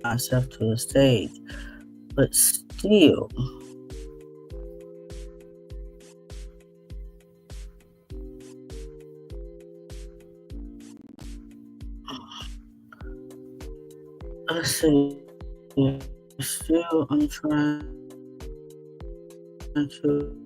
myself to the stage, but still, let's see. Still, I'm trying to.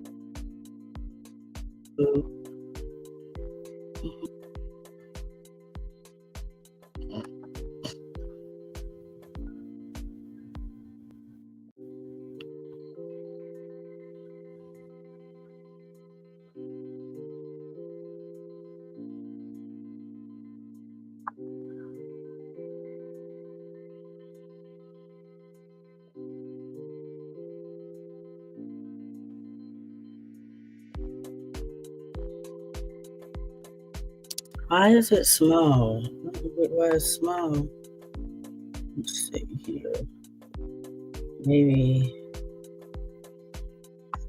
Why is it small? Why is it small? Let's see here. Maybe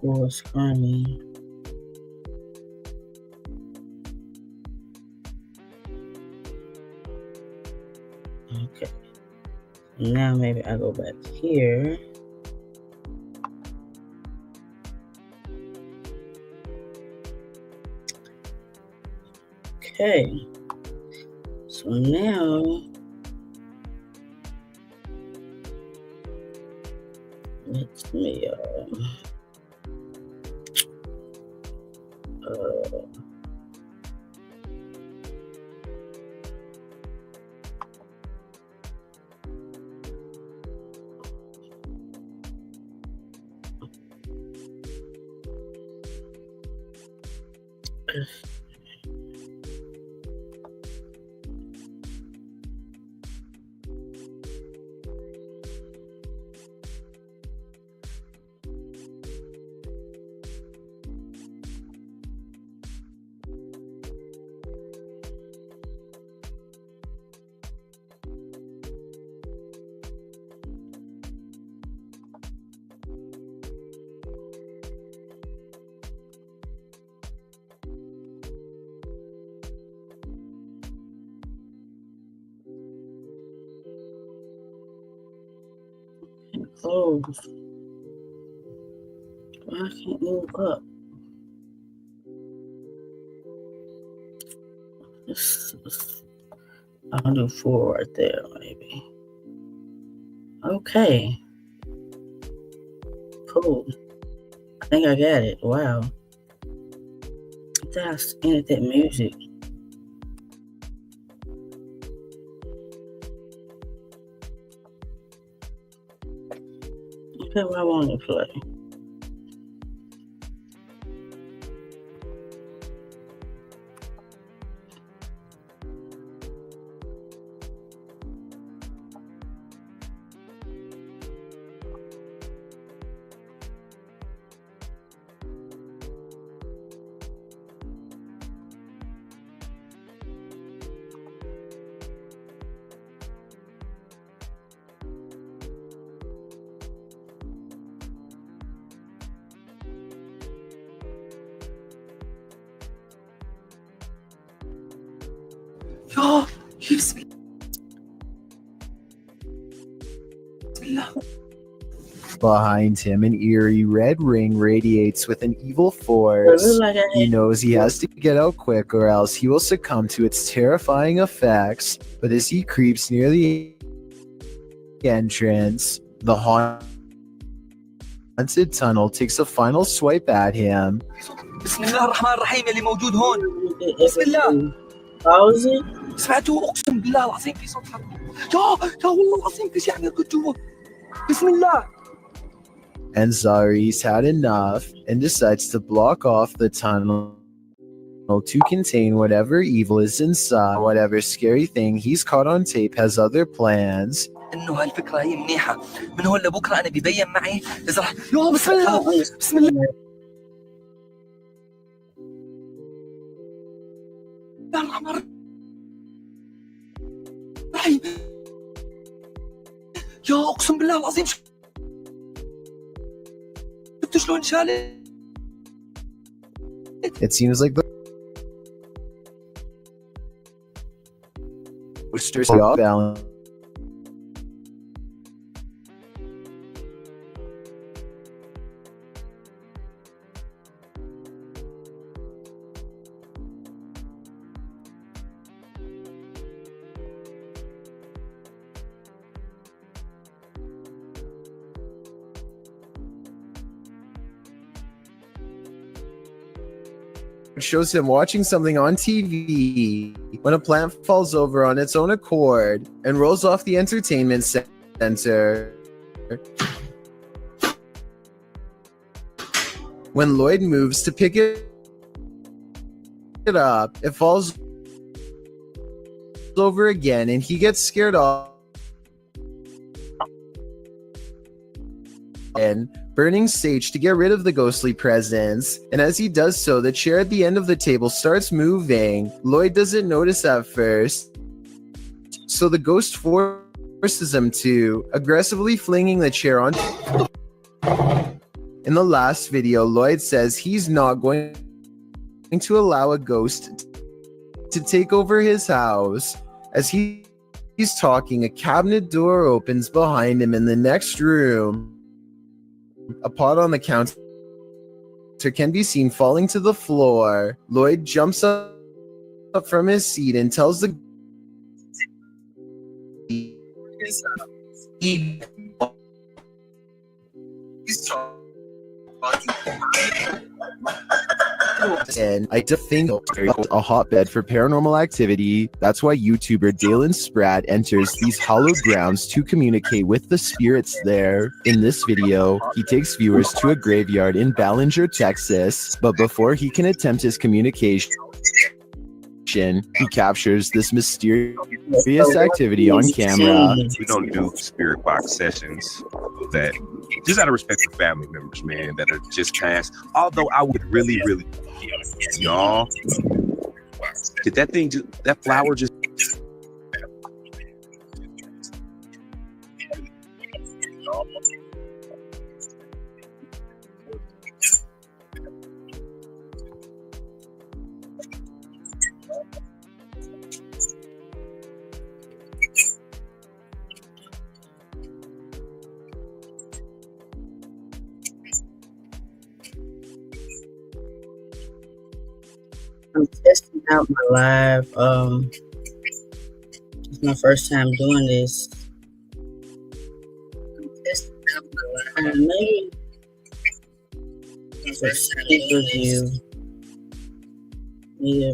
full screen. Okay. Now maybe I go back here. Okay. So now let me close. I can't move up. I'll do 4 right there, maybe. Okay. Cool. I think I got it. Wow. That's ended that music. Okay, what I want to play. Behind him, an eerie red ring radiates with an evil force. He knows he has to get out quick or else he will succumb to its terrifying effects, but as he creeps near the entrance, the haunted tunnel takes a final swipe at him. بسم الله الرحمن الرحيم اللي موجود هون. بسم الله. سمعتوه اقسم بالله العظيم في صوت حرب. يا والله العظيم في شيء عم يركض جوا. بسم الله. And Zari's had enough and decides to block off the tunnel to contain whatever evil is inside. Whatever scary thing he's caught on tape has other plans. انه هالفكره هي منيحه من هون لبكره انا ببين معي اذا يا بسم الله بسم الله الرحمن الرحيم يا اقسم بالله العظيم شفت شلون شالت. It seems like the posters off balance shows him watching something on TV when a plant falls over on its own accord and rolls off the entertainment center. When Lloyd moves to pick it up, it falls over again and he gets scared off and burning sage to get rid of the ghostly presence. And as he does so, the chair at the end of the table starts moving. Lloyd doesn't notice at first, so the ghost forces him to, aggressively flinging the chair on. In the last video, Lloyd says he's not going to allow a ghost to take over his house. As he's talking, a cabinet door opens behind him in the next room. A pot on the counter can be seen falling to the floor. Lloyd jumps up from his seat and tells the and I think a hotbed for paranormal activity. That's why YouTuber Dalen Spratt enters these hallowed grounds to communicate with the spirits there. In this video, he takes viewers to a graveyard in Ballinger, Texas, but before he can attempt his communication, he captures this mysterious activity on camera. We don't do spirit box sessions that, just out of respect for family members, man, that are just passed. Although I would really, y'all, did that thing, that flower just. I'm testing out my live. It's my first time doing this. I'm testing out my live. Maybe it's a skip review. Yeah,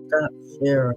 stop sharing.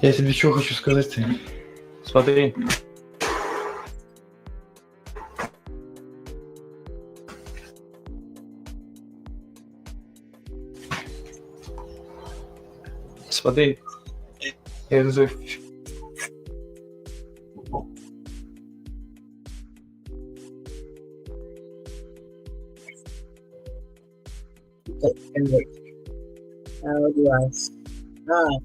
Я тебе что хочу сказать. Смотри. Смотри. Я называю... How do I stop?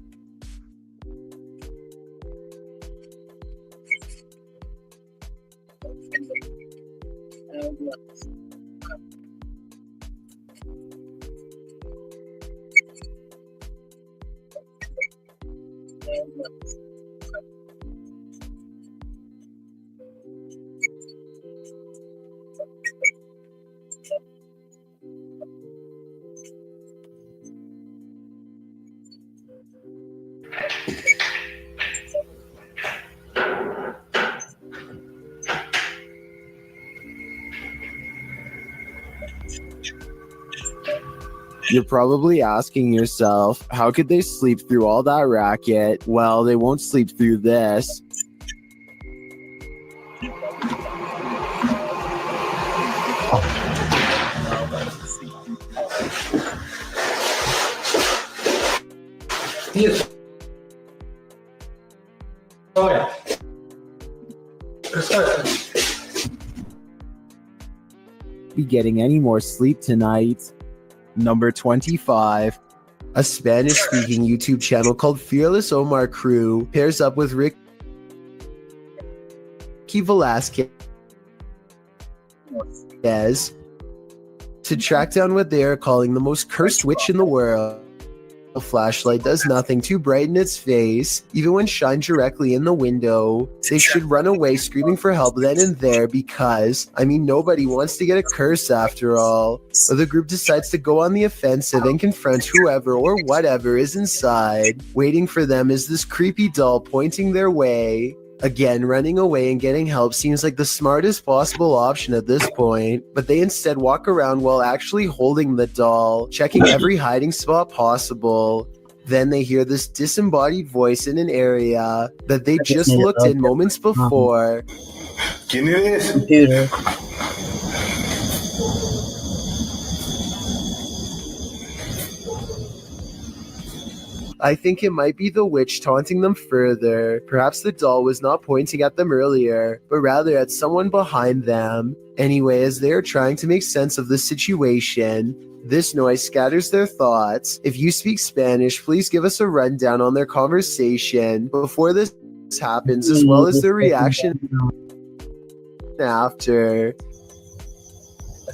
You're probably asking yourself, how could they sleep through all that racket? Well, they won't sleep through this. Yes. Oh yeah. Be getting any more sleep tonight. Number 25. A Spanish-speaking YouTube channel called Fearless Omar Crew pairs up with Ricky Velasquez to track down what they are calling the most cursed witch in the world. A flashlight does nothing to brighten its face, even when shined directly in the window. They should run away screaming for help then and there because, nobody wants to get a curse after all. But the group decides to go on the offensive and confront whoever or whatever is inside. Waiting for them is this creepy doll pointing their way. Again, running away and getting help seems like the smartest possible option at this point, but they instead walk around while actually holding the doll, checking every hiding spot possible. Then they hear this disembodied voice in an area that they just looked in moments before. Computer. I think it might be the witch taunting them further. Perhaps the doll was not pointing at them earlier, but rather at someone behind them. Anyway, as they are trying to make sense of the situation, this noise scatters their thoughts. If you speak Spanish, please give us a rundown on their conversation before this happens, as well as their reaction after.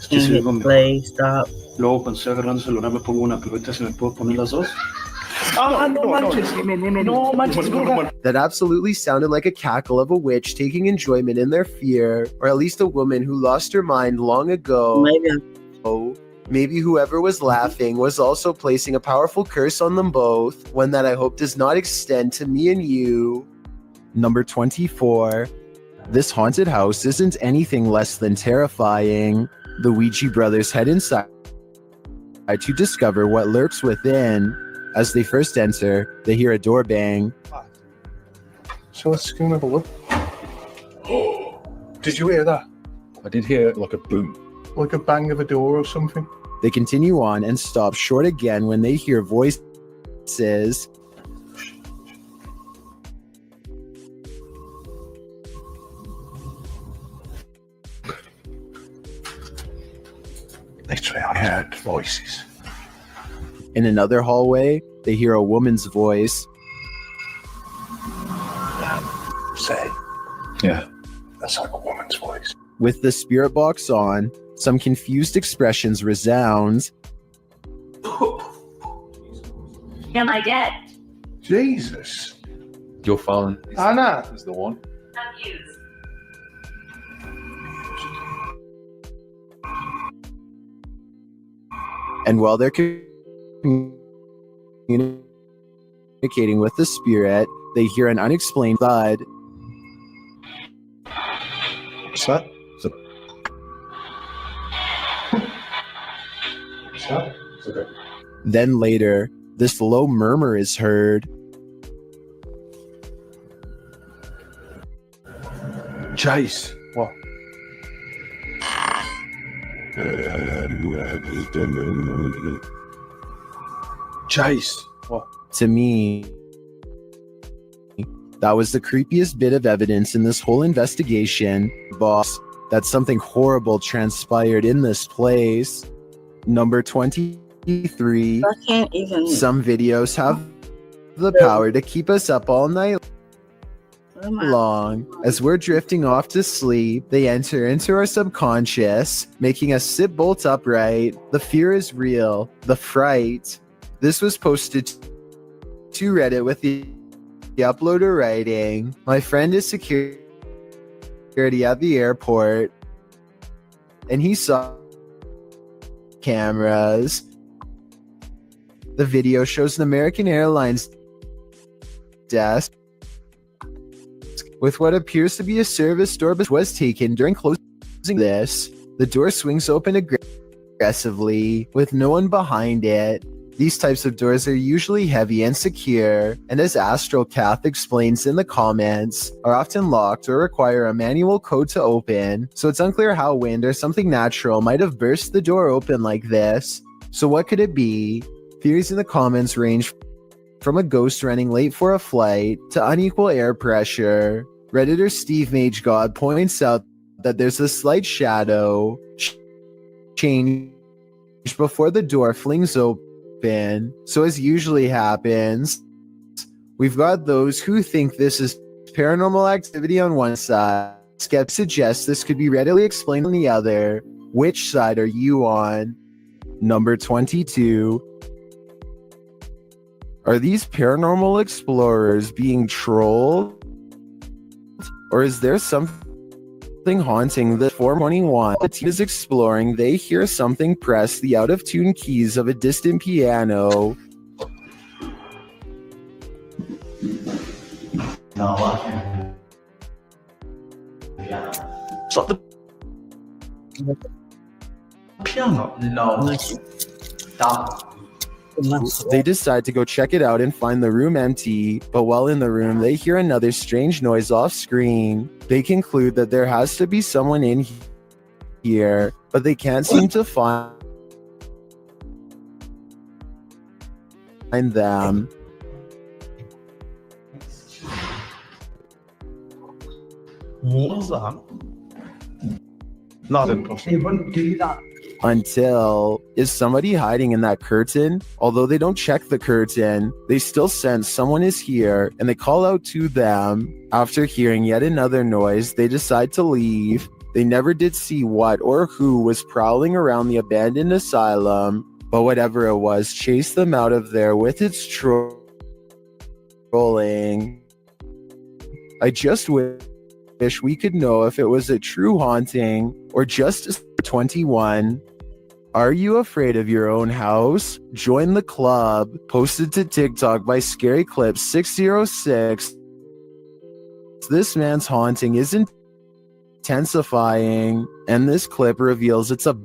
Play, stop. Luego cuando estoy agarrando el celular me pongo una, pero ahorita se me puedo poner las dos. No manches, bro. That absolutely sounded like a cackle of a witch taking enjoyment in their fear, or at least a woman who lost her mind long ago. Maybe whoever was laughing was also placing a powerful curse on them both, one that I hope does not extend to me and you. Number 24. This haunted house isn't anything less than terrifying. The Ouija brothers head inside to discover what lurks within. As they first enter, they hear a door bang. So let's go and have a look. Did you hear that? I did hear like a boom. Like a bang of a door or something? They continue on and stop short again when they hear voices. Literally, I heard voices. In another hallway, they hear a woman's voice. Say. Yeah. That's like a woman's voice. With the spirit box on, some confused expressions resound. Am I dead? Jesus. Your phone Anna is the one. Confused. And while they're communicating with the spirit, they hear an unexplained thud. What's that? What's that? Okay. Then later, this low murmur is heard. Chase. What? Chase. What? To me, that was the creepiest bit of evidence in this whole investigation, boss, that something horrible transpired in this place. Number 23. I can't even. Some videos have the power to keep us up all night long. As we're drifting off to sleep, they enter into our subconscious, making us sit bolt upright. The fear is real. The fright. This was posted to Reddit with the uploader writing, "My friend is security at the airport, and he saw cameras. The video shows an American Airlines desk with what appears to be a service door, but was taken during closing this. The door swings open aggressively with no one behind it. These types of doors are usually heavy and secure, and as Astral Cath explains in the comments, are often locked or require a manual code to open, so it's unclear how wind or something natural might have burst the door open like this. So what could it be? Theories in the comments range from a ghost running late for a flight to unequal air pressure. Redditor Steve MageGod points out that there's a slight shadow change before the door flings open. So as usually happens, we've got those who think this is paranormal activity on one side. Skeptics suggest this could be readily explained on the other. Which side are you on? Number 22. Are these paranormal explorers being trolled? Or is there something haunting the 421? The team is exploring. They hear something press the out-of-tune keys of a distant piano. It's like the piano. No. Stop. They decide to go check it out and find the room empty, but while in the room, they hear another strange noise off screen. They conclude that there has to be someone in here, but they can't seem to find them. What's that? Nothing. They wouldn't do that. Until, is somebody hiding in that curtain? Although they don't check the curtain, they still sense someone is here and they call out to them. After hearing yet another noise, they decide to leave. They never did see what or who was prowling around the abandoned asylum, but whatever it was chased them out of there with its trolling. I just wish we could know if it was a true haunting or just a 21. Are you afraid of your own house? Join the club. Posted to TikTok by Scary Clips 606. This man's haunting is intensifying, and this clip reveals it's a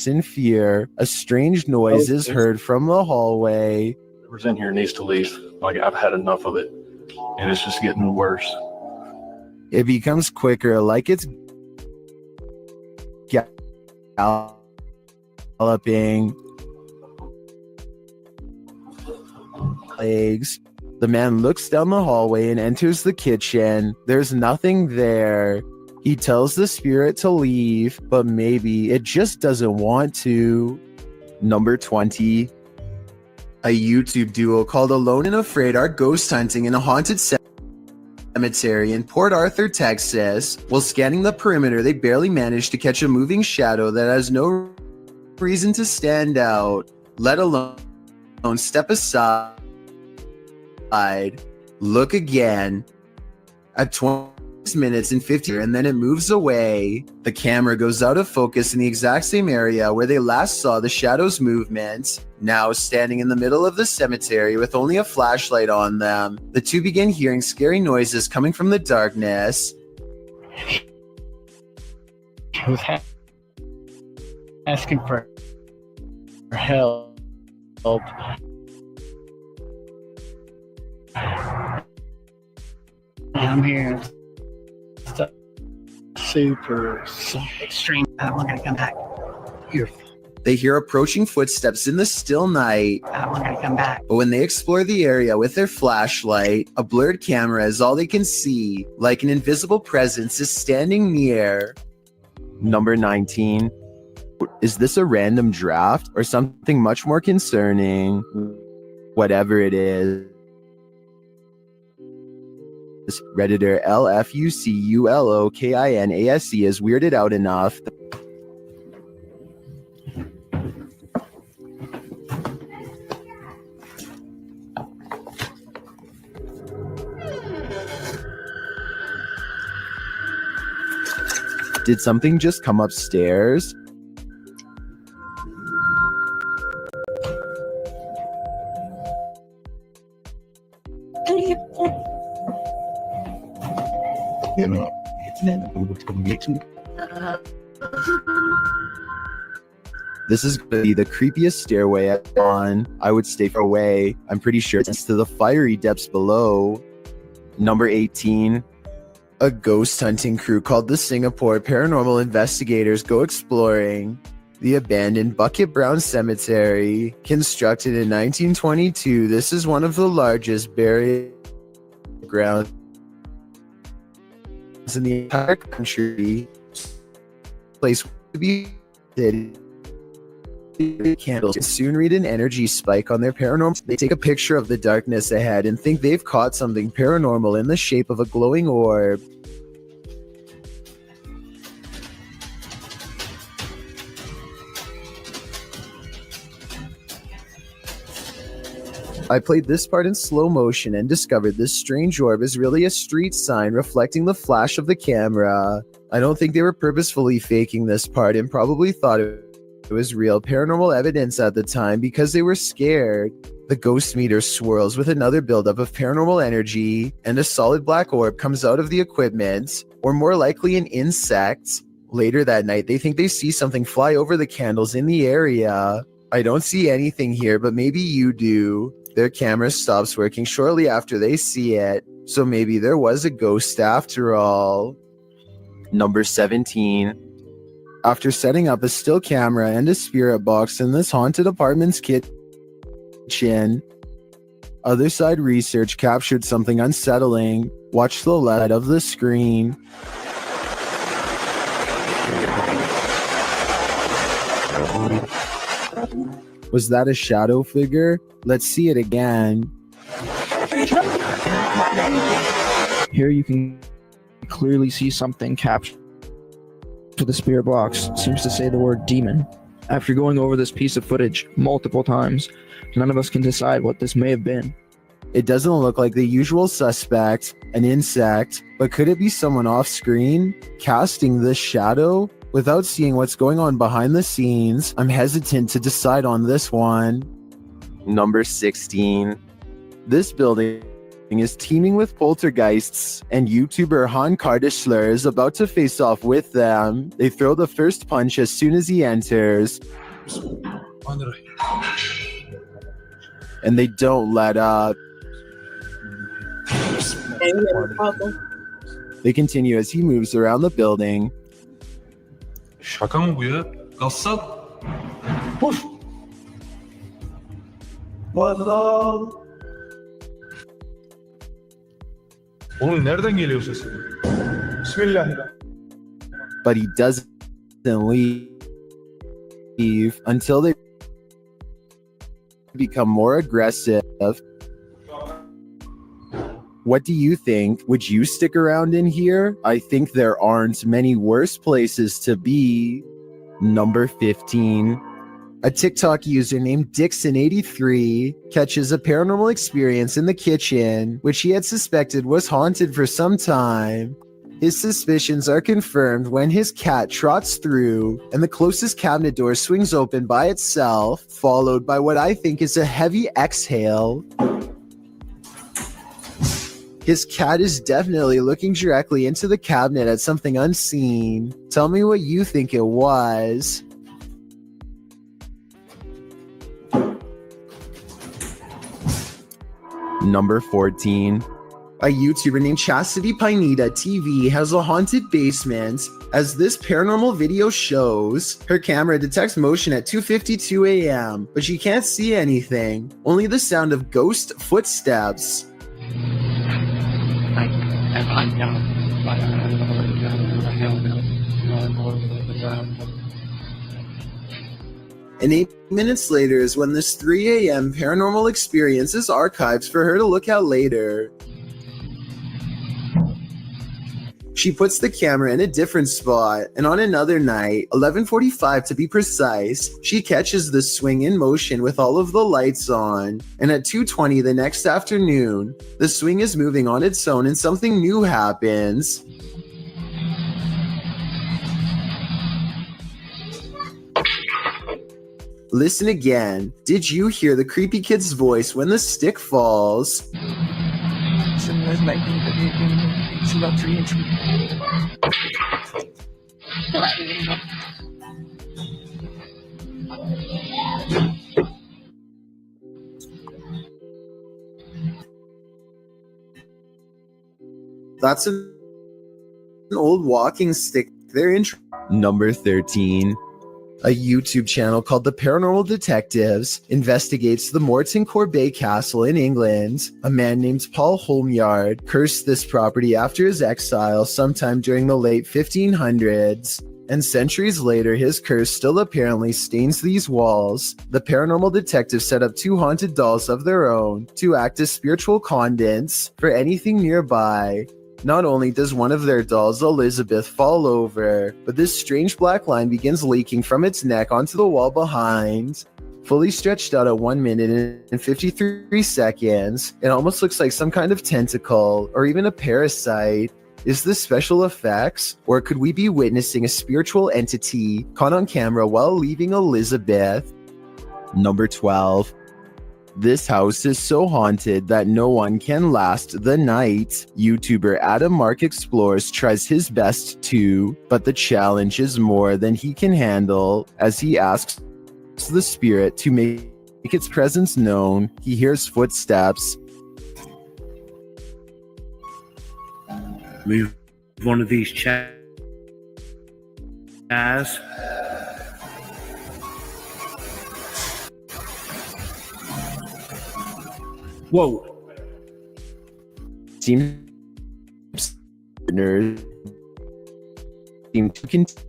in fear. A strange noise is heard from the hallway. Whoever's in here needs to leave. Like, I've had enough of it, and it's just getting worse. It becomes quicker, like it's galloping. Legs. The man looks down the hallway and enters the kitchen. There's nothing there. He tells the spirit to leave, but maybe it just doesn't want to. Number 20. A YouTube duo called Alone and Afraid are ghost hunting in a haunted cemetery in Port Arthur, Texas. While scanning the perimeter, they barely managed to catch a moving shadow that has no reason to stand out, let alone step aside. Look again. At 20 minutes and 50, and then it moves away. The camera goes out of focus in the exact same area where they last saw the shadow's movement. Now standing in the middle of the cemetery with only a flashlight on them, the two begin hearing scary noises coming from the darkness. I was asking for help. I'm here. Super extreme. I don't want to come back. They hear approaching footsteps in the still night. I don't want to come back. But when they explore the area with their flashlight, a blurred camera is all they can see, like an invisible presence is standing near. Number 19. Is this a random draft or something much more concerning? Whatever it is. Redditor LFUCULOKINASE is weirded out enough. Did something just come upstairs? This is going to be the creepiest stairway on. I would stay far away. I'm pretty sure it's to the fiery depths below. Number 18. A ghost hunting crew called the Singapore Paranormal Investigators go exploring the abandoned Bucket Brown Cemetery. Constructed in 1922, this is one of the largest burial grounds in the entire country. Place to be candles soon read an energy spike on their paranormal. They take a picture of the darkness ahead and think they've caught something paranormal in the shape of a glowing orb. I played this part in slow motion and discovered this strange orb is really a street sign reflecting the flash of the camera. I don't think they were purposefully faking this part and probably thought it was real paranormal evidence at the time because they were scared. The ghost meter swirls with another buildup of paranormal energy, and a solid black orb comes out of the equipment, or more likely an insect. Later that night, they think they see something fly over the candles in the area. I don't see anything here, but maybe you do. Their camera stops working shortly after they see it, so maybe there was a ghost after all. Number 17. After setting up a still camera and a spirit box in this haunted apartment's kitchen, other side research captured something unsettling. Watch the left of the screen. Was that a shadow figure? Let's see it again. Here you can clearly see something captured to the spirit box. Seems to say the word demon. After going over this piece of footage multiple times, none of us can decide what this may have been. It doesn't look like the usual suspect, an insect, but could it be someone off screen casting this shadow? Without seeing what's going on behind the scenes, I'm hesitant to decide on this one. Number 16. This building is teeming with poltergeists, and YouTuber Han Kardashler is about to face off with them. They throw the first punch as soon as he enters, and they don't let up. They continue as he moves around the building. Şaka mı bu ya? Gassat. Hoş. Valla. Oğlum nereden geliyor sesin? Bismillahirrahmanirrahim. But he doesn't leave until they become more aggressive. What do you think? Would you stick around in here? I think there aren't many worse places to be. Number 15. A TikTok user named Dixon83 catches a paranormal experience in the kitchen, which he had suspected was haunted for some time. His suspicions are confirmed when his cat trots through and the closest cabinet door swings open by itself, followed by what I think is a heavy exhale. His cat is definitely looking directly into the cabinet at something unseen. Tell me what you think it was. Number 14. A YouTuber named Chastity Pineda TV has a haunted basement. As this paranormal video shows, her camera detects motion at 2:52 a.m., but she can't see anything, only the sound of ghost footsteps. And 8 minutes later is when this 3 a.m. paranormal experience is archived for her to look at later. She puts the camera in a different spot, and on another night, 11:45 to be precise, she catches the swing in motion with all of the lights on. And at 2:20 the next afternoon, the swing is moving on its own and something new happens. Listen again. Did you hear the creepy kid's voice when the stick falls? That's an old walking stick. They're in. Number 13. A YouTube channel called The Paranormal Detectives investigates the Morton Corbet Castle in England. A man named Paul Holmyard cursed this property after his exile sometime during the late 1500s. And centuries later, his curse still apparently stains these walls. The paranormal detectives set up 2 haunted dolls of their own to act as spiritual conduits for anything nearby. Not only does one of their dolls, Elizabeth, fall over, but this strange black line begins leaking from its neck onto the wall behind. Fully stretched out at 1 minute and 53 seconds, it almost looks like some kind of tentacle or even a parasite. Is this special effects, or could we be witnessing a spiritual entity caught on camera while leaving Elizabeth? Number 12. This house is so haunted that no one can last the night. YouTuber Adam Mark Explores tries his best too, but the challenge is more than he can handle as he asks the spirit to make its presence known. He hears footsteps. Move one of these chairs. Whoa. Seem to continue.